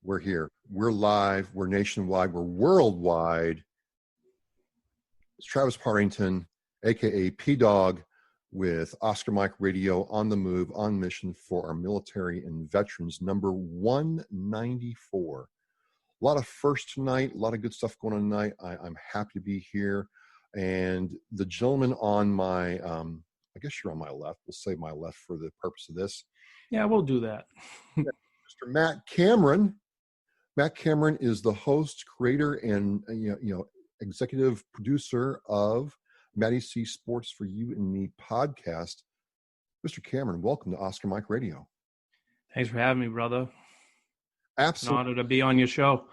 We're here. We're live. We're nationwide. We're worldwide. It's Travis Partington, a.k.a. P-Dog, with Oscar Mike Radio, on the move, on mission for our military and veterans, number 194. A lot of firsts tonight, a lot of good stuff going on tonight. I'm happy to be here. And the gentleman on my, I guess you're on my left. We'll say my left for the purpose of this. Yeah, we'll do that. Mr. Matt Cameron. Matt Cameron is the host, creator, and executive producer of Mattie C Sports for You and Me podcast. Mr. Cameron, welcome to Oscar Mike Radio. Thanks for having me, brother. Absolutely. An honor to be on your show.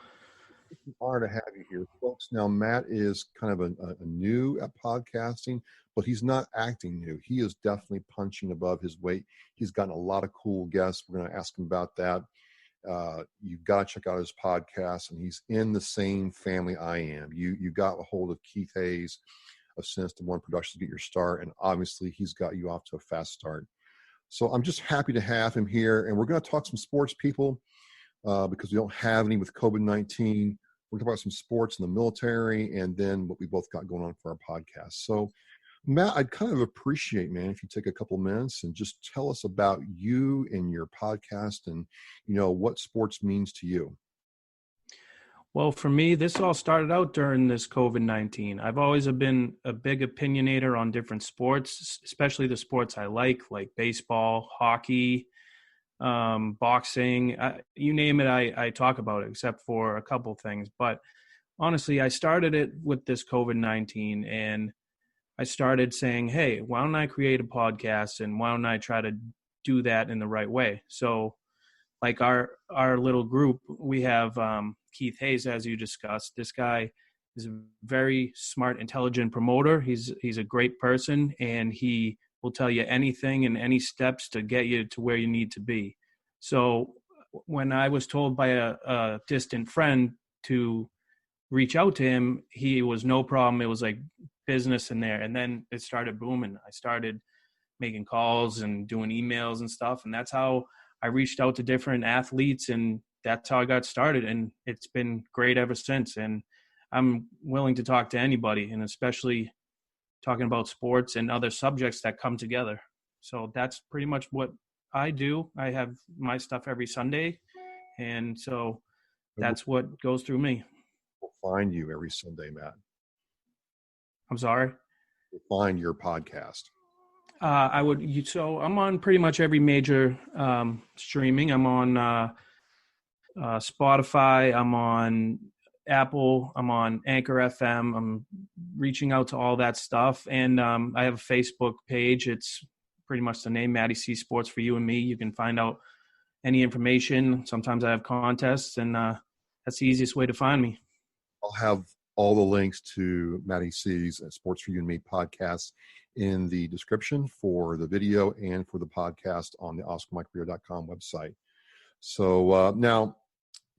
It's an honor to have you here, folks. Now, Matt is kind of a new at podcasting, but he's not acting new. He is definitely punching above his weight. He's gotten a lot of cool guests. We're going to ask him about that. You've got to check out his podcast, and he's in the same family I am. You got a hold of Keith Hayes of Sinister One Productions to get your start, and obviously he's got you off to a fast start. So I'm just happy to have him here, and we're going to talk some sports, people, because we don't have any with COVID-19. We're going to talk about some sports in the military, and then what we both got going on for our podcast. So Matt, I'd kind of appreciate, man, if you take a couple minutes and just tell us about you and your podcast and, what sports means to you. Well, for me, this all started out during this COVID-19. I've always been a big opinionator on different sports, especially the sports I like baseball, hockey, boxing, you name it, I talk about it, except for a couple things. But honestly, I started it with this COVID-19, and I started saying, hey, why don't I create a podcast, and why don't I try to do that in the right way? So like our little group, we have Keith Hayes, as you discussed. This guy is a very smart, intelligent promoter. He's a great person, and he will tell you anything and any steps to get you to where you need to be. So when I was told by a distant friend to reach out to him, he was no problem. It was like business in there. And then it started booming. I started making calls and doing emails and stuff. And that's how I reached out to different athletes, and that's how I got started. And it's been great ever since. And I'm willing to talk to anybody, and especially talking about sports and other subjects that come together. So that's pretty much what I do. I have my stuff every Sunday. And so that's what goes through me. We'll find you every Sunday, Matt. I'm sorry? We'll find your podcast. So I'm on pretty much every major streaming. I'm on Spotify. I'm on Apple. I'm on Anchor FM. I'm reaching out to all that stuff. And I have a Facebook page. It's pretty much the name, Mattie C Sports for You and Me. You can find out any information. Sometimes I have contests, and that's the easiest way to find me. I'll have all the links to Mattie C's Sports for You and Me podcast in the description for the video and for the podcast on the OscarMikeRadio.com website. So now,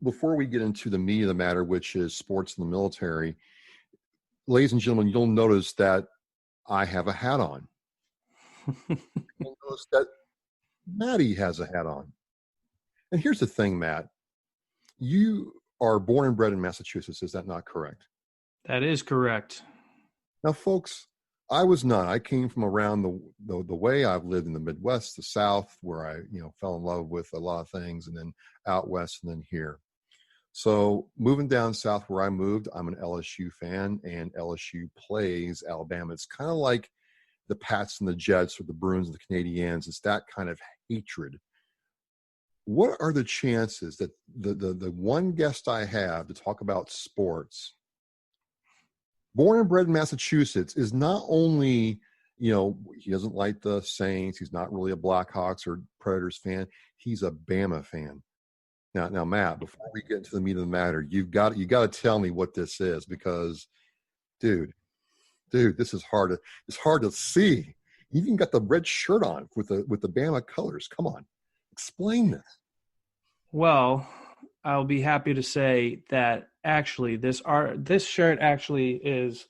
before we get into the meat of the matter, which is sports in the military, ladies and gentlemen, you'll notice that I have a hat on. You'll notice that Mattie has a hat on. And here's the thing, Matt. You are born and bred in Massachusetts. Is that not correct? That is correct. Now, folks, I was not. I came from around the way. I've lived in the Midwest, the South, where I fell in love with a lot of things, and then out west, and then here. So moving down south where I moved, I'm an LSU fan, and LSU plays Alabama. It's kind of like the Pats and the Jets, or the Bruins and the Canadiens. It's that kind of hatred. What are the chances that the one guest I have to talk about sports, born and bred in Massachusetts, is not only, he doesn't like the Saints, he's not really a Blackhawks or Predators fan, he's a Bama fan. Now, Matt, before we get into the meat of the matter, you got to tell me what this is, because, dude, this is hard to see. You even got the red shirt on with the Bama colors. Come on, explain this. Well, I'll be happy to say that actually this shirt actually is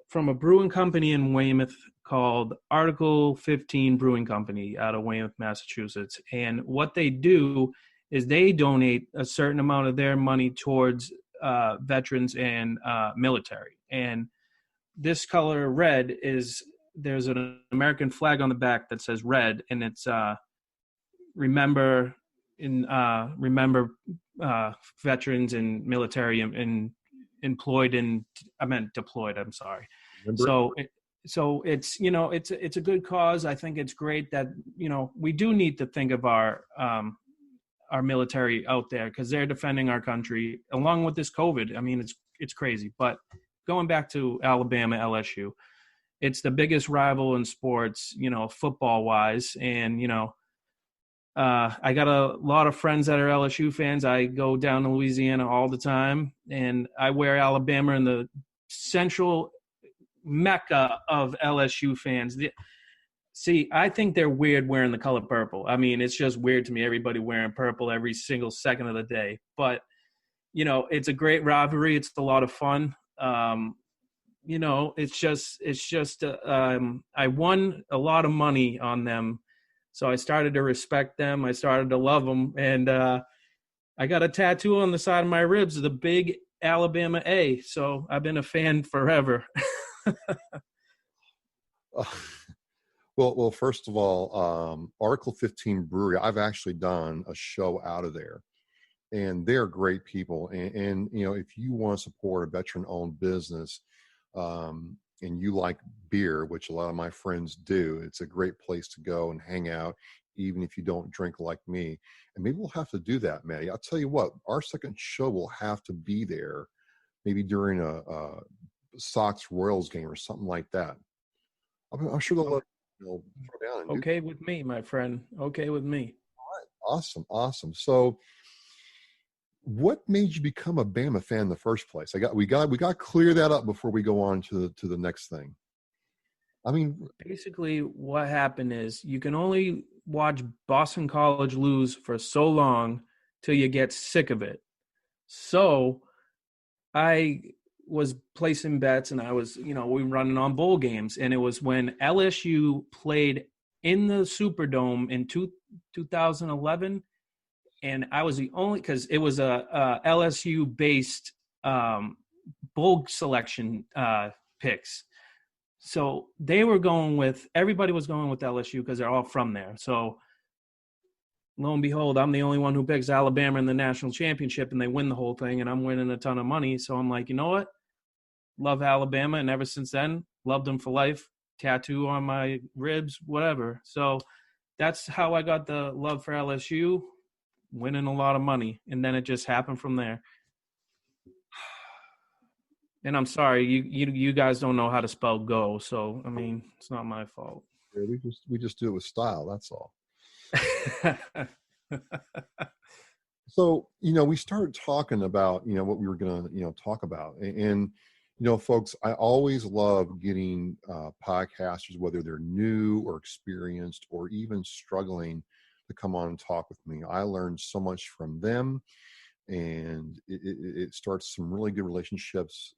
from a brewing company in Weymouth called Article 15 Brewing Company out of Weymouth, Massachusetts. And what they do is they donate a certain amount of their money towards veterans and military. And this color red is, there's an American flag on the back that says red, and it's remember veterans and military and employed and I meant deployed. I'm sorry. Remember? So it's, it's a good cause. I think it's great that, we do need to think of our military out there, because they're defending our country along with this COVID. I mean, it's crazy. But going back to Alabama, LSU, it's the biggest rival in sports, football wise. And, I got a lot of friends that are LSU fans. I go down to Louisiana all the time, and I wear Alabama in the central mecca of LSU fans. See, I think they're weird wearing the color purple. I mean, it's just weird to me, everybody wearing purple every single second of the day. But, it's a great rivalry. It's a lot of fun. It's just I won a lot of money on them. So I started to respect them. I started to love them. And I got a tattoo on the side of my ribs of the big Alabama A. So I've been a fan forever. Well, first of all, Article 15 Brewery, I've actually done a show out of there. And they're great people. And if you want to support a veteran-owned business, and you like beer, which a lot of my friends do, it's a great place to go and hang out, even if you don't drink like me. And maybe we'll have to do that, Mattie. I'll tell you what, our second show will have to be there, maybe during a Sox Royals game or something like that. I'm sure they'll let throw down. And okay with me, my friend. Okay with me. All right. Awesome. So, what made you become a Bama fan in the first place? We got to clear that up before we go on to the next thing. I mean, basically what happened is you can only watch Boston College lose for so long till you get sick of it. So I was placing bets, and I was, we were running on bowl games, and it was when LSU played in the Superdome in 2011. And I was the only, because it was a LSU-based bowl selection picks. So everybody was going with LSU because they're all from there. So lo and behold, I'm the only one who picks Alabama in the national championship, and they win the whole thing, and I'm winning a ton of money. So I'm like, you know what? Love Alabama, and ever since then, loved them for life. Tattoo on my ribs, whatever. So that's how I got the love for LSU. Winning a lot of money, and then it just happened from there. And I'm sorry, you guys don't know how to spell go, so I mean, it's not my fault. Yeah, we just do it with style. That's all. So we started talking about what we were going to talk about, and folks, I always love getting podcasters, whether they're new or experienced or even struggling, to come on and talk with me. I learned so much from them, and it starts some really good relationships.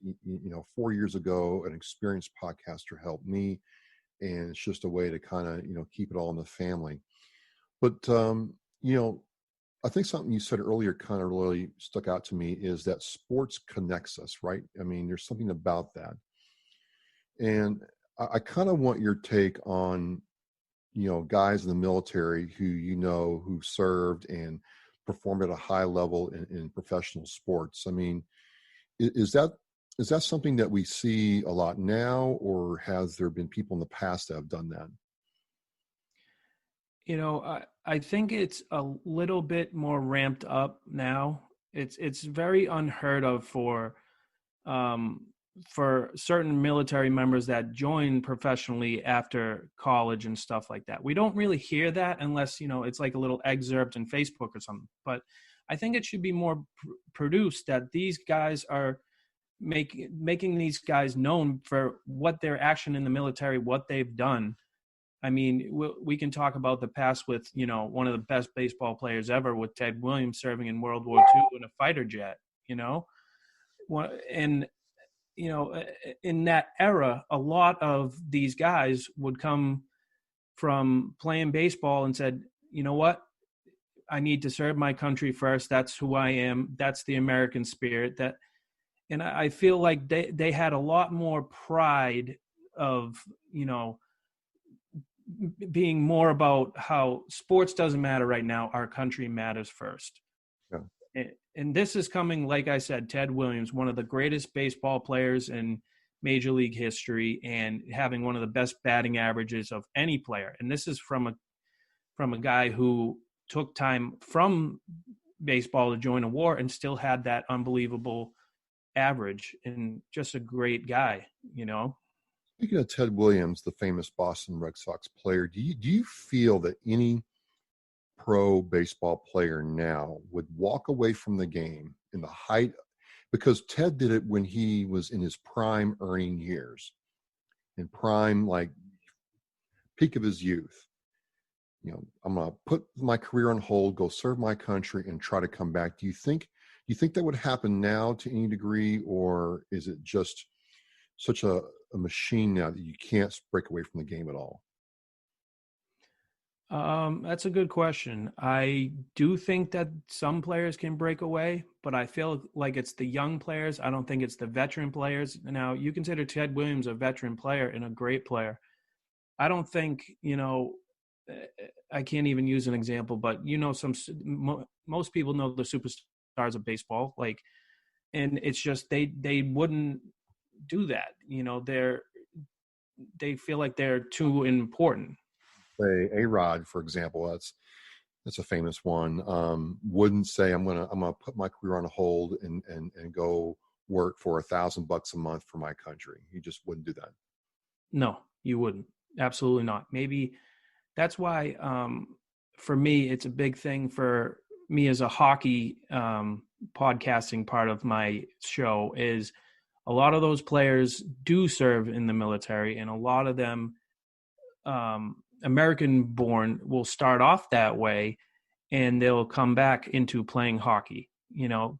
4 years ago, an experienced podcaster helped me, and it's just a way to kind of keep it all in the family. But I think something you said earlier kind of really stuck out to me, is that sports connects us, right? I mean, there's something about that, and I kind of want your take on guys in the military who served and performed at a high level in professional sports. I mean, is that something that we see a lot now, or has there been people in the past that have done that? I think it's a little bit more ramped up now. It's very unheard of for certain military members that join professionally after college and stuff like that. We don't really hear that unless, it's like a little excerpt in Facebook or something. But I think it should be more produced, that these guys are making these guys known for what their action in the military, what they've done. I mean, we can talk about the past with, one of the best baseball players ever, with Ted Williams serving in World War II in a fighter jet, and in that era, a lot of these guys would come from playing baseball and said, you know what, I need to serve my country first. That's who I am. That's the American spirit. And I feel like they had a lot more pride of, being more about how sports doesn't matter right now. Our country matters first. Yeah. And this is coming, like I said, Ted Williams, one of the greatest baseball players in Major League history, and having one of the best batting averages of any player. And this is from a guy who took time from baseball to join a war and still had that unbelievable average, and just a great guy. Speaking of Ted Williams, the famous Boston Red Sox player, do you feel that any pro baseball player now would walk away from the game in the height, because Ted did it when he was in his prime earning years, in prime, like peak of his youth. I'm going to put my career on hold, go serve my country, and try to come back. Do you think that would happen now to any degree, or is it just such a machine now that you can't break away from the game at all? That's a good question. I do think that some players can break away, but I feel like it's the young players. I don't think it's the veteran players. Now, you consider Ted Williams a veteran player and a great player. I don't think, I can't even use an example, but most people know the superstars of baseball, and it's just they wouldn't do that. They feel like they're too important. Say A-Rod, for example, that's a famous one. Wouldn't say I'm gonna put my career on hold and go work for $1,000 a month for my country. He just wouldn't do that. No, you wouldn't. Absolutely not. Maybe that's why, for me, it's a big thing for me as a hockey podcasting part of my show is a lot of those players do serve in the military, and a lot of them, American born, will start off that way, and they'll come back into playing hockey,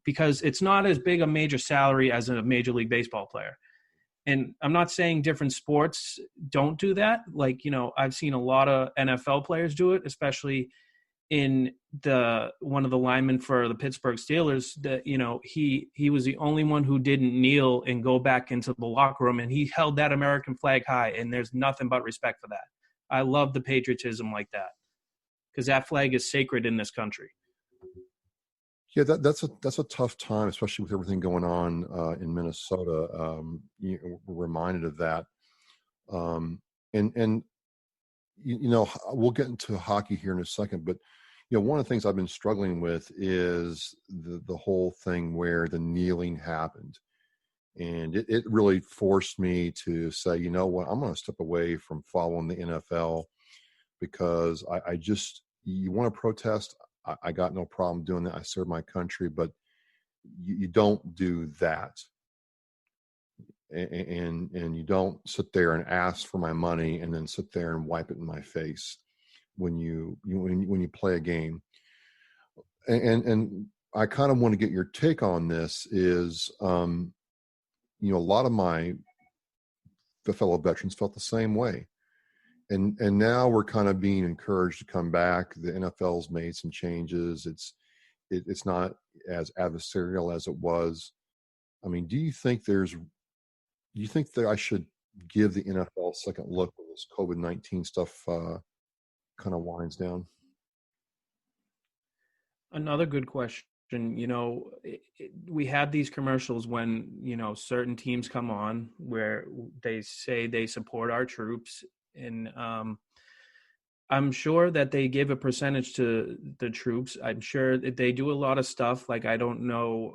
because it's not as big a major salary as a Major League Baseball player. And I'm not saying different sports don't do that. I've seen a lot of NFL players do it, especially in one of the linemen for the Pittsburgh Steelers, that, he was the only one who didn't kneel and go back into the locker room, and he held that American flag high. And there's nothing but respect for that. I love the patriotism like that, because that flag is sacred in this country. Yeah, that's a tough time, especially with everything going on in Minnesota. We're reminded of that, and we'll get into hockey here in a second. But one of the things I've been struggling with is the whole thing where the kneeling happened, and it really forced me to say, you know what, I'm going to step away from following the NFL, because I just, you want to protest. I got no problem doing that. I serve my country, but you don't do that. And you don't sit there and ask for my money and then sit there and wipe it in my face when you play a game. And I kind of want to get your take on this is, a lot of the fellow veterans felt the same way. And now we're kind of being encouraged to come back. The NFL's made some changes. It's not as adversarial as it was. I mean, do you think that I should give the NFL a second look when this COVID-19 stuff kind of winds down? Another good question. We have these commercials when, certain teams come on where they say they support our troops. And I'm sure that they give a percentage to the troops. I'm sure that they do a lot of stuff. I don't know,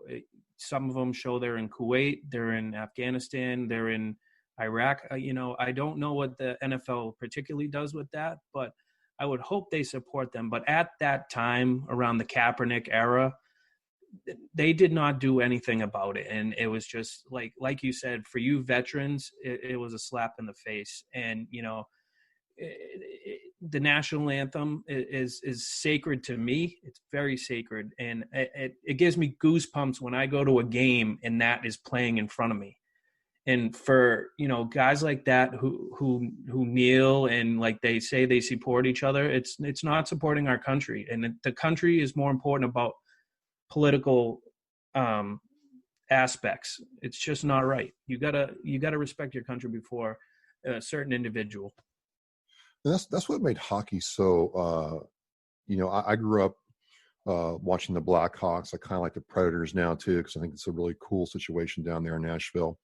some of them show they're in Kuwait, they're in Afghanistan, they're in Iraq. I don't know what the NFL particularly does with that, but I would hope they support them. But at that time, around the Kaepernick era, they did not do anything about it. And it was just like you said, for you veterans, it was a slap in the face. And, the national anthem is sacred to me. It's very sacred. And it gives me goosebumps when I go to a game and that is playing in front of me. And for, guys like that who kneel and like they say they support each other, it's not supporting our country. And the country is more important about political aspects. It's just not right. You gotta respect your country before a certain individual. And that's what made hockey so. I grew up watching the Blackhawks. I kind of like the Predators now too, because I think it's a really cool situation down there in Nashville.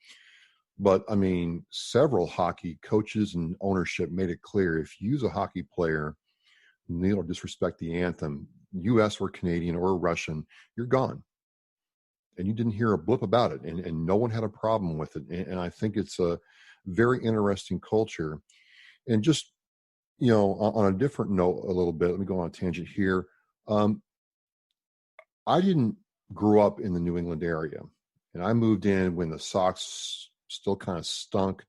But I mean, several hockey coaches and ownership made it clear if you, as a hockey player, kneel or disrespect the anthem, U.S. or Canadian or Russian, you're gone. And you didn't hear a blip about it, and no one had a problem with it. And I think it's a very interesting culture. And just, on a different note a little bit, let me go on a tangent here. I didn't grow up in the New England area, and I moved in when the Sox still kind of stunk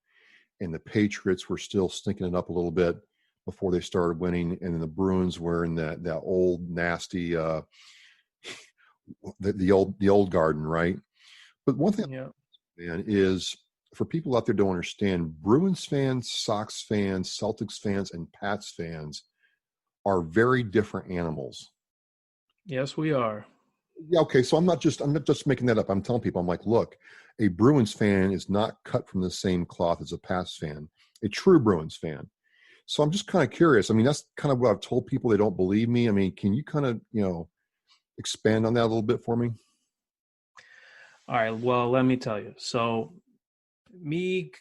and the Patriots were still stinking it up a little bit before they started winning. And then the Bruins were in that old nasty, the old garden, right? But one thing, man, is for people out there don't understand, Bruins fans, Sox fans, Celtics fans, and Pats fans are very different animals. Yes, we are. Yeah, okay. So I'm not just making that up. I'm telling people, I'm like, look, a Bruins fan is not cut from the same cloth as a Pats fan, a true Bruins fan. So I'm just kind of curious. I mean, that's kind of what I've told people. They don't believe me. I mean, can you kind of, expand on that a little bit for me? All right. Well, let me tell you. So me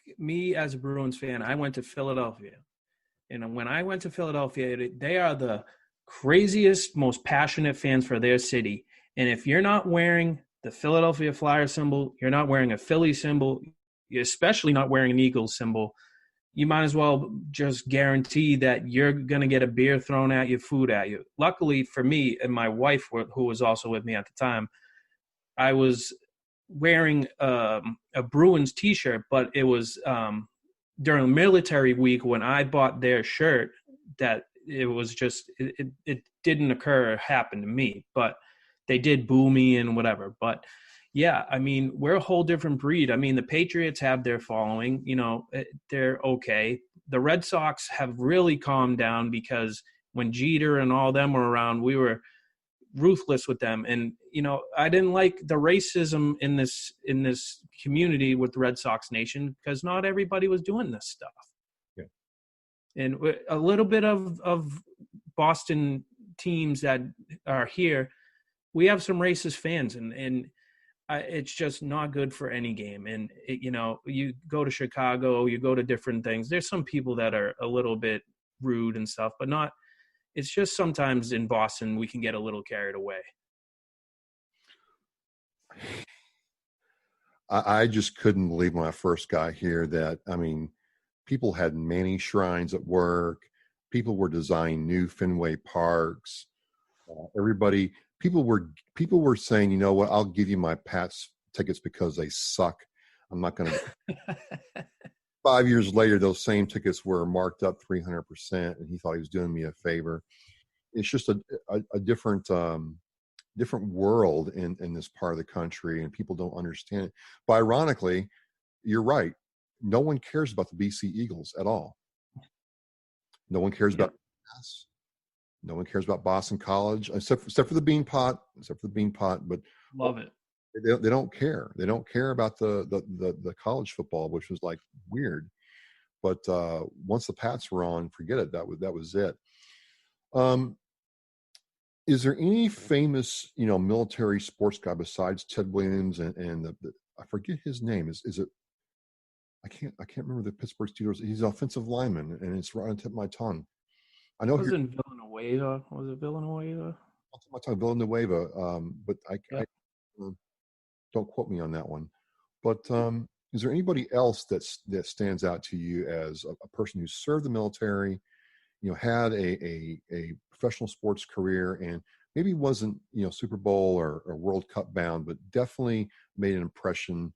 as a Bruins fan, I went to Philadelphia. And when I went to Philadelphia, they are the craziest, most passionate fans for their city. And if you're not wearing the Philadelphia Flyer symbol, you're not wearing a Philly symbol, you're especially not wearing an Eagles symbol, you might as well just guarantee that you're going to get a beer thrown at you, food at you. Luckily for me and my wife, who was also with me at the time, I was wearing a Bruins T-shirt, but it was during military week when I bought their shirt that it was just it didn't happen to me, but they did boo me and whatever. But yeah, I mean, we're a whole different breed. I mean, the Patriots have their following, they're okay. The Red Sox have really calmed down because when Jeter and all them were around, we were ruthless with them. And, I didn't like the racism in this community with the Red Sox Nation because not everybody was doing this stuff. Yeah. And a little bit of Boston teams that are here, we have some racist fans, and it's just not good for any game. And, you go to Chicago, you go to different things. There's some people that are a little bit rude and stuff, but not, it's just sometimes in Boston, we can get a little carried away. I just couldn't believe when I first got here that, I mean, people had many shrines at work. People were designing new Fenway parks. People were saying, you know what, I'll give you my Pats tickets because they suck. I'm not going to. 5 years later, those same tickets were marked up 300%, and he thought he was doing me a favor. It's just a different world in this part of the country, and people don't understand it. But ironically, you're right. No one cares about the BC Eagles at all. No one cares about us. No one cares about Boston College, except for the Beanpot. But love it. They don't care. They don't care about the college football, which was like weird. But once the Pats were on, forget it. That was it. Is there any famous, military sports guy besides Ted Williams and the I forget his name. Is it? I can't remember the Pittsburgh Steelers. He's an offensive lineman, and it's right on the tip of my tongue. I know. Was it Villanueva? Was it Villanueva? On my tongue, Villanueva. But I don't quote me on that one. But is there anybody else that stands out to you as a person who served the military, had a professional sports career, and maybe wasn't, Super Bowl or World Cup bound, but definitely made an impression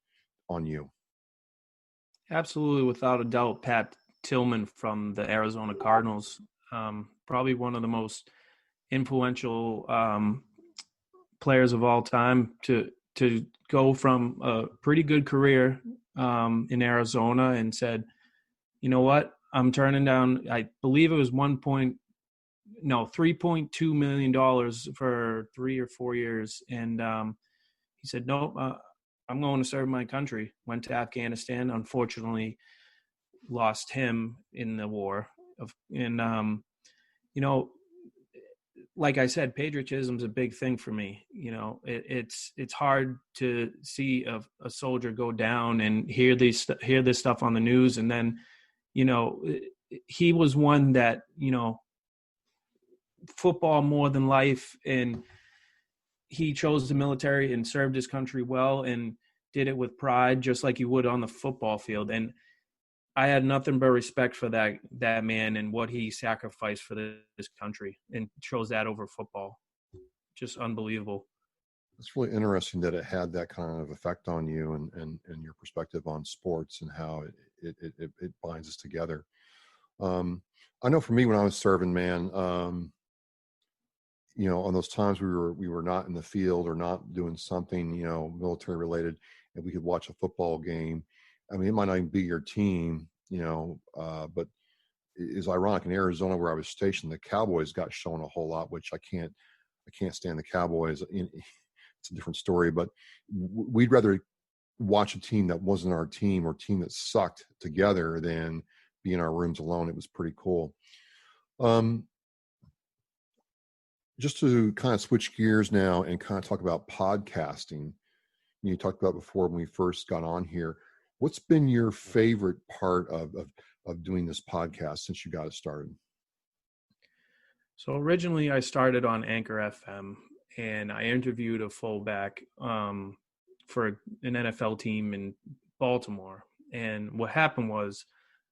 on you? Absolutely, without a doubt, Pat Tillman from the Arizona Cardinals. Probably one of the most influential players of all time to go from a pretty good career in Arizona and said, you know what, I'm turning down, I believe it was $3.2 million for 3 or 4 years. And he said, nope, I'm going to serve my country. Went to Afghanistan, unfortunately lost him in the war. And, like I said, patriotism is a big thing for me. It's hard to see a soldier go down and hear this stuff on the news. And then, he was one that, football more than life, and he chose the military and served his country well and did it with pride, just like you would on the football field. And I had nothing but respect for that man and what he sacrificed for this country, and chose that over football. Just unbelievable. It's really interesting that it had that kind of effect on you and your perspective on sports and how it binds us together. I know for me, when I was serving, man, on those times we were not in the field or not doing something, military related, and we could watch a football game. I mean, it might not even be your team, but it's ironic. In Arizona, where I was stationed, the Cowboys got shown a whole lot, which I can't stand the Cowboys. It's a different story, but we'd rather watch a team that wasn't our team or team that sucked together than be in our rooms alone. It was pretty cool. Just to kind of switch gears now and kind of talk about podcasting. You talked about before when we first got on here. What's been your favorite part of doing this podcast since you got it started? So originally I started on Anchor FM, and I interviewed a fullback for an NFL team in Baltimore. And what happened was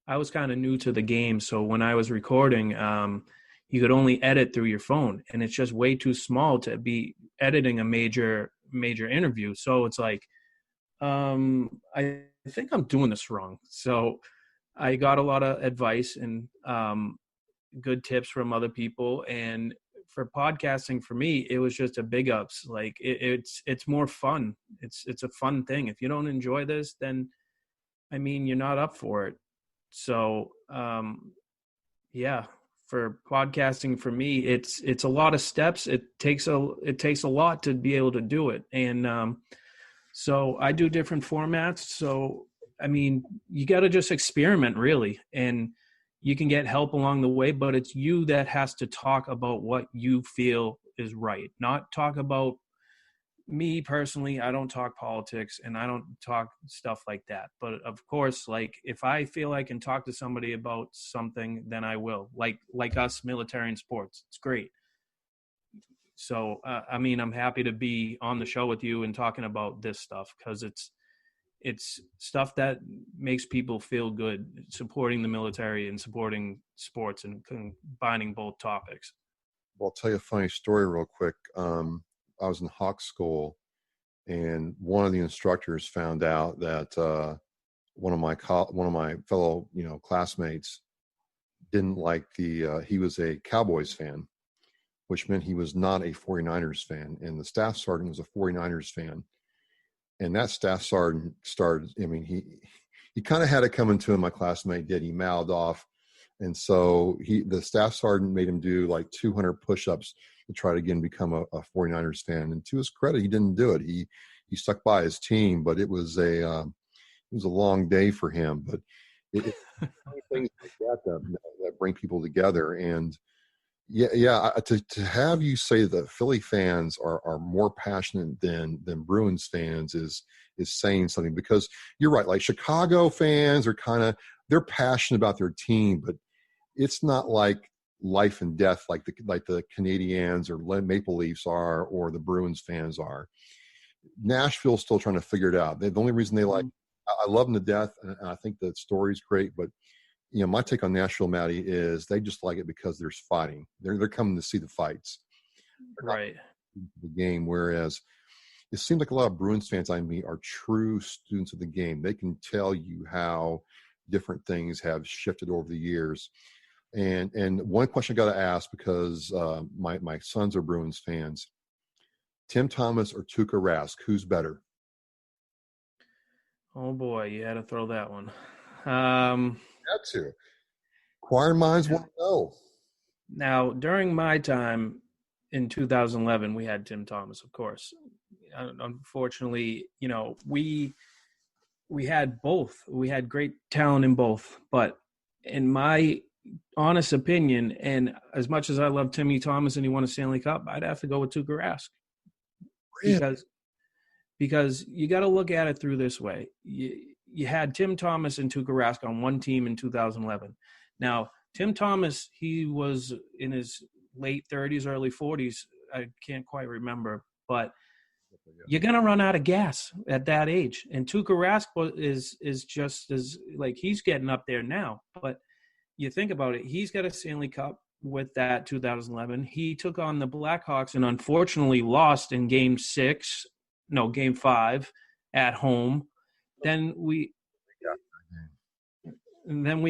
I was kind of new to the game. So when I was recording, you could only edit through your phone, and it's just way too small to be editing a major interview. So it's like, I think I'm doing this wrong. So I got a lot of advice and good tips from other people. And for podcasting, for me, it was just a big ups. Like it's more fun. It's a fun thing. If you don't enjoy this, then I mean, you're not up for it. So yeah, for podcasting, for me, it's a lot of steps. It takes a lot to be able to do it. And so I do different formats. So I mean, you got to just experiment, really, and you can get help along the way, but it's you that has to talk about what you feel is right, not talk about me personally. I don't talk politics and I don't talk stuff like that. But of course, like if I feel I can talk to somebody about something, then I will. Like us, military and sports, it's great. So I mean, I'm happy to be on the show with you and talking about this stuff, because it's stuff that makes people feel good, supporting the military and supporting sports and combining both topics. Well, I'll tell you a funny story real quick. I was in Hawk School, and one of the instructors found out that one of my fellow classmates didn't like he was a Cowboys fan, which meant he was not a 49ers fan, and the staff sergeant was a 49ers fan. And that staff sergeant started, I mean, he kind of had it coming to him. My classmate did. He mouthed off. And so the staff sergeant made him do like 200 push-ups to try to again become a 49ers fan. And to his credit, he didn't do it. He stuck by his team, but it was a long day for him. But it's things like that bring people together. And yeah. To have you say that Philly fans are more passionate than Bruins fans is saying something, because you're right. Like Chicago fans are they're passionate about their team, but it's not like life and death like the Canadians or Maple Leafs are, or the Bruins fans are. Nashville's still trying to figure it out. The only reason they I love them to death, and I think the story's great, but my take on Nashville, Mattie, is they just like it because there's fighting. They're coming to see the fights, right? The game. Whereas it seems like a lot of Bruins fans I meet are true students of the game. They can tell you how different things have shifted over the years. And one question I got to ask, because my sons are Bruins fans: Tim Thomas or Tuukka Rask, who's better? Oh boy, you had to throw that one. Um, Had to. Inquiring minds want to know. Now, during my time in 2011, we had Tim Thomas, of course. Unfortunately, we had both. We had great talent in both, but in my honest opinion, and as much as I love Timmy Thomas and he won a Stanley Cup, I'd have to go with Tuukka Rask Really? because you got to look at it through this way. You had Tim Thomas and Tuukka Rask on one team in 2011. Now, Tim Thomas, he was in his late 30s, early 40s. I can't quite remember, but you're gonna run out of gas at that age. And Tuukka Rask is just as like he's getting up there now. But you think about it, he's got a Stanley Cup with that 2011. He took on the Blackhawks and unfortunately lost in Game 5 at home. Then we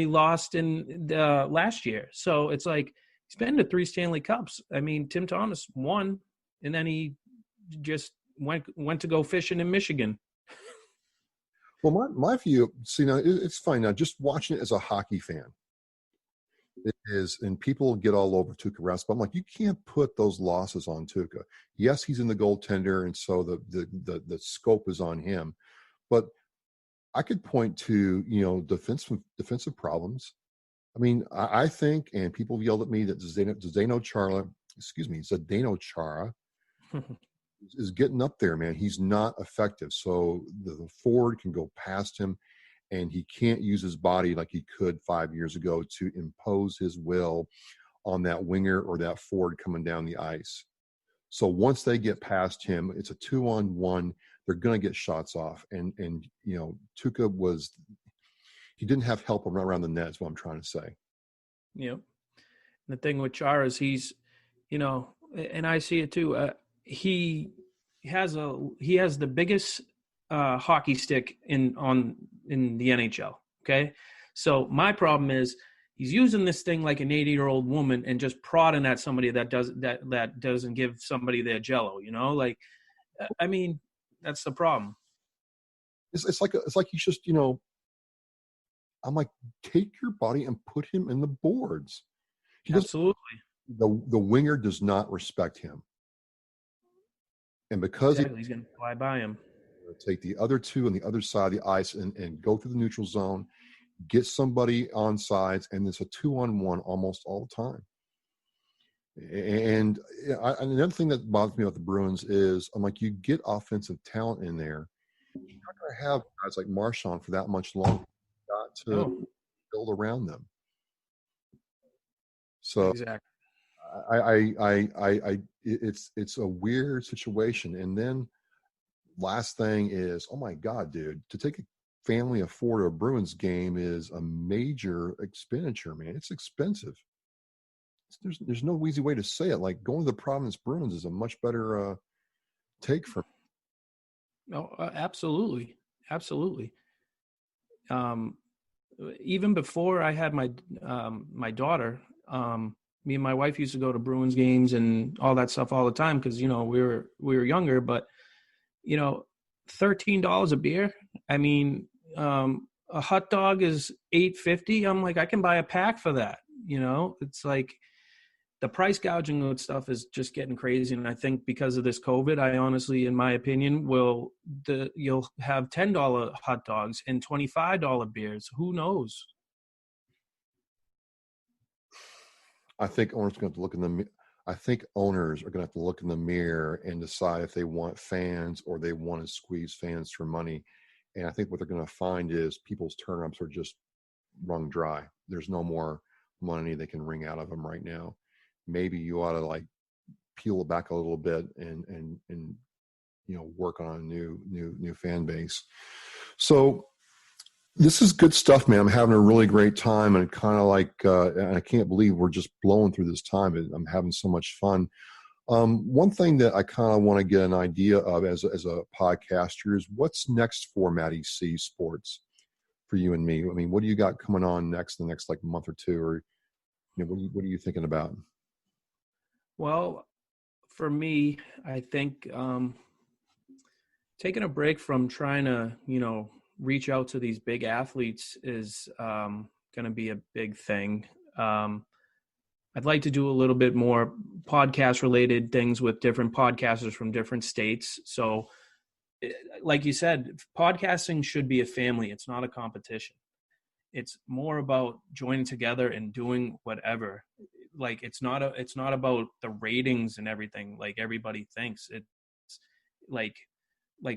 lost in last year. So it's like he's been to 3 Stanley Cups. I mean, Tim Thomas won, and then he just went to go fishing in Michigan. Well, my view, see, now it's fine. Now, just watching it as a hockey fan, it is, and people get all over Tuukka Rask, but I'm like, you can't put those losses on Tuukka. Yes, he's in the goaltender, and so the scope is on him. But I could point to, defensive problems. I mean, I think, and people yelled at me that Zdeno Chara is getting up there, man. He's not effective. So the forward can go past him, and he can't use his body like he could 5 years ago to impose his will on that winger or that forward coming down the ice. So once they get past him, it's a 2-on-1. They're going to get shots off. And Tuukka he didn't have help around the net is what I'm trying to say. Yep. The thing with Chara is he's, and I see it too. He has the biggest hockey stick in the NHL. Okay, so my problem is he's using this thing like an 80-year-old woman and just prodding at somebody that doesn't give somebody their jello. I mean, that's the problem. It's like he's just I'm like, take your body and put him in the boards. Absolutely. The winger does not respect him. And because he's going to fly by him. Take the other two on the other side of the ice and go through the neutral zone, get somebody on sides, and it's a 2-on-1 almost all the time. And another thing that bothers me about the Bruins is I'm like, you get offensive talent in there. You're not going to have guys like Marchand for that much longer. You've got to build around them. So exactly. It's a weird situation. And then last thing is, oh my God, dude, to take a family of 4 to a Bruins game is a major expenditure, man. It's expensive. There's no easy way to say it. Like going to the Providence Bruins is a much better take for me. No, absolutely. Absolutely. Even before I had my daughter, me and my wife used to go to Bruins games and all that stuff all the time because we were younger. But $13 a beer. I mean, a hot dog is $8.50. I'm like, I can buy a pack for that. It's like the price gouging with stuff is just getting crazy. And I think because of this COVID, I honestly, in my opinion, you'll have $10 hot dogs and $25 beers. Who knows? I think owners are going to have to look in the. I think owners are going to have to look in the mirror and decide if they want fans or they want to squeeze fans for money. And I think what they're going to find is people's turn-ups are just wrung dry. There's no more money they can wring out of them right now. Maybe you ought to peel it back a little bit and work on a new fan base. So this is good stuff, man. I'm having a really great time, and kind of and I can't believe we're just blowing through this time. I'm having so much fun. One thing that I kind of want to get an idea of as a podcaster is what's next for Mattie C Sports for you and me. I mean, what do you got coming on next, the next month or two, or what are you thinking about? Well, for me, I think taking a break from trying to reach out to these big athletes is going to be a big thing. I'd like to do a little bit more podcast related things with different podcasters from different states. So like you said, podcasting should be a family. It's not a competition. It's more about joining together and doing whatever. Like it's not about the ratings and everything like everybody thinks. It's like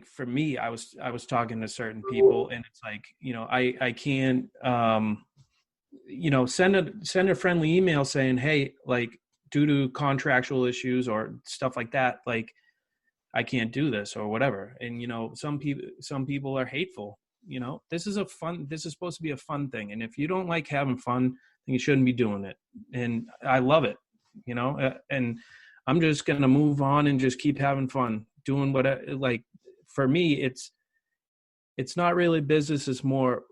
for me, I was talking to certain people, and it's like, I can't send a friendly email saying, hey, like due to contractual issues or stuff like that, like I can't do this or whatever. And some people are hateful. This is supposed to be a fun thing, and if you don't like having fun, then you shouldn't be doing it. And I love it, and I'm just gonna move on and just keep having fun doing what like for me it's not really business, it's more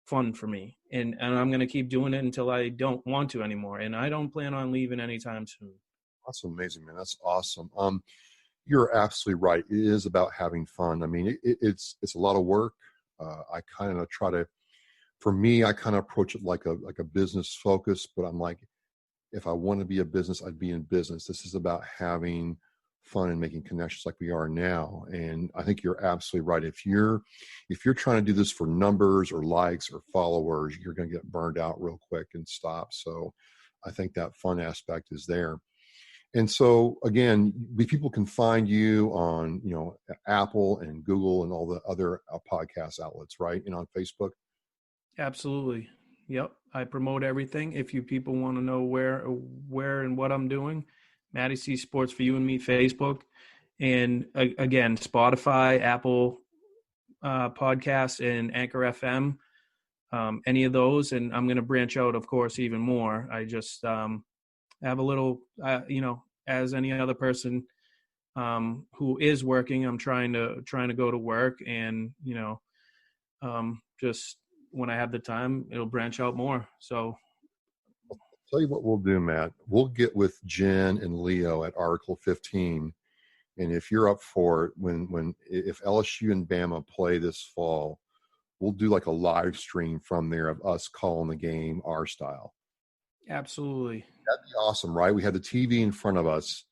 fun for me, and I'm gonna keep doing it until I don't want to anymore, and I don't plan on leaving anytime soon. That's amazing, man. That's awesome. You're absolutely right. It is about having fun. I mean, it's a lot of work. I kind of for me, I kind of approach it like a business focus, but I'm like, if I want to be a business, I'd be in business. This is about having fun and making connections like we are now. And I think you're absolutely right. If you're trying to do this for numbers or likes or followers, you're going to get burned out real quick and stop. So I think that fun aspect is there. And so again, people can find you on, Apple and Google and all the other podcast outlets, right? And on Facebook. Absolutely. Yep. I promote everything. If you people want to know where and what I'm doing, Mattie C Sports for You and Me, Facebook. And again, Spotify, Apple Podcasts, and Anchor FM, any of those. And I'm going to branch out, of course, even more. I just have a little, as any other person who is working, I'm trying to go to work, and, just when I have the time, it'll branch out more. So I'll tell you what we'll do, Matt. We'll get with Jen and Leo at Article 15. And if you're up for it, if LSU and Bama play this fall, we'll do like a live stream from there of us calling the game our style. Absolutely. That'd be awesome, right? We had the TV in front of us,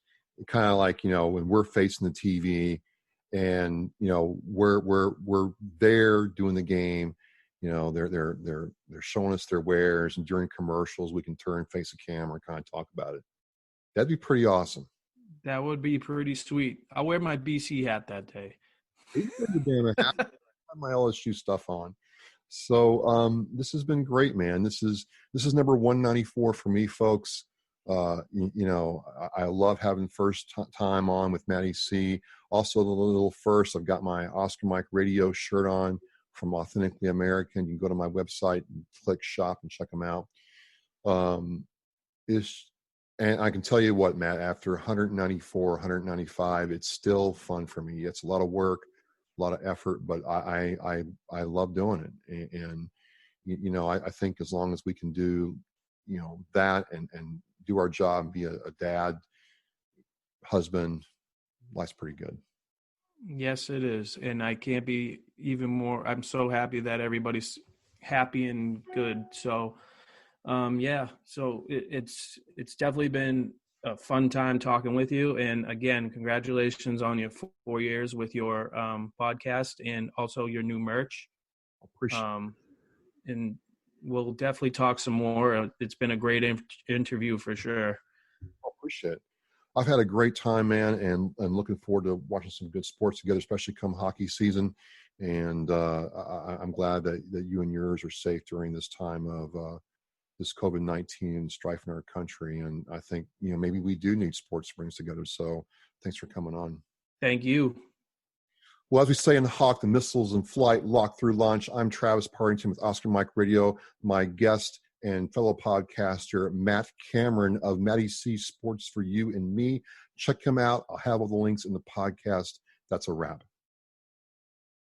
kind of like, when we're facing the TV, and we're there doing the game. They're showing us their wares, and during commercials we can turn, face the camera, and kind of talk about it. That'd be pretty awesome. That would be pretty sweet. I'll wear my BC hat that day. I have my LSU stuff on. So this has been great, man. This is number 194 for me, folks. I love having first time on with Mattie C. Also, the little first, I've got my Oscar Mike Radio shirt on from Authentically American. You can go to my website and click shop and check them out. And I can tell you what, Matt, after 194, 195, it's still fun for me. It's a lot of work, a lot of effort, but I love doing it. And I think as long as we can do, that and do our job, be a dad, husband, life's pretty good. Yes, it is. And I can't be even more. I'm so happy that everybody's happy and good. So, so it's definitely been a fun time talking with you. And again, congratulations on your 4 years with your podcast, and also your new merch. Appreciate it. And we'll definitely talk some more. It's been a great interview for sure. I appreciate it. I've had a great time, man, and looking forward to watching some good sports together, especially come hockey season. And I'm glad that you and yours are safe during this time of this COVID-19 strife in our country. And I think, maybe we do need sports to bring us together. So thanks for coming on. Thank you. Well, as we say in the Hawk, the missiles in flight, locked through launch. I'm Travis Partington with Oscar Mike Radio. My guest and fellow podcaster, Matt Cameron of Mattie C Sports for You and Me. Check him out. I'll have all the links in the podcast. That's a wrap.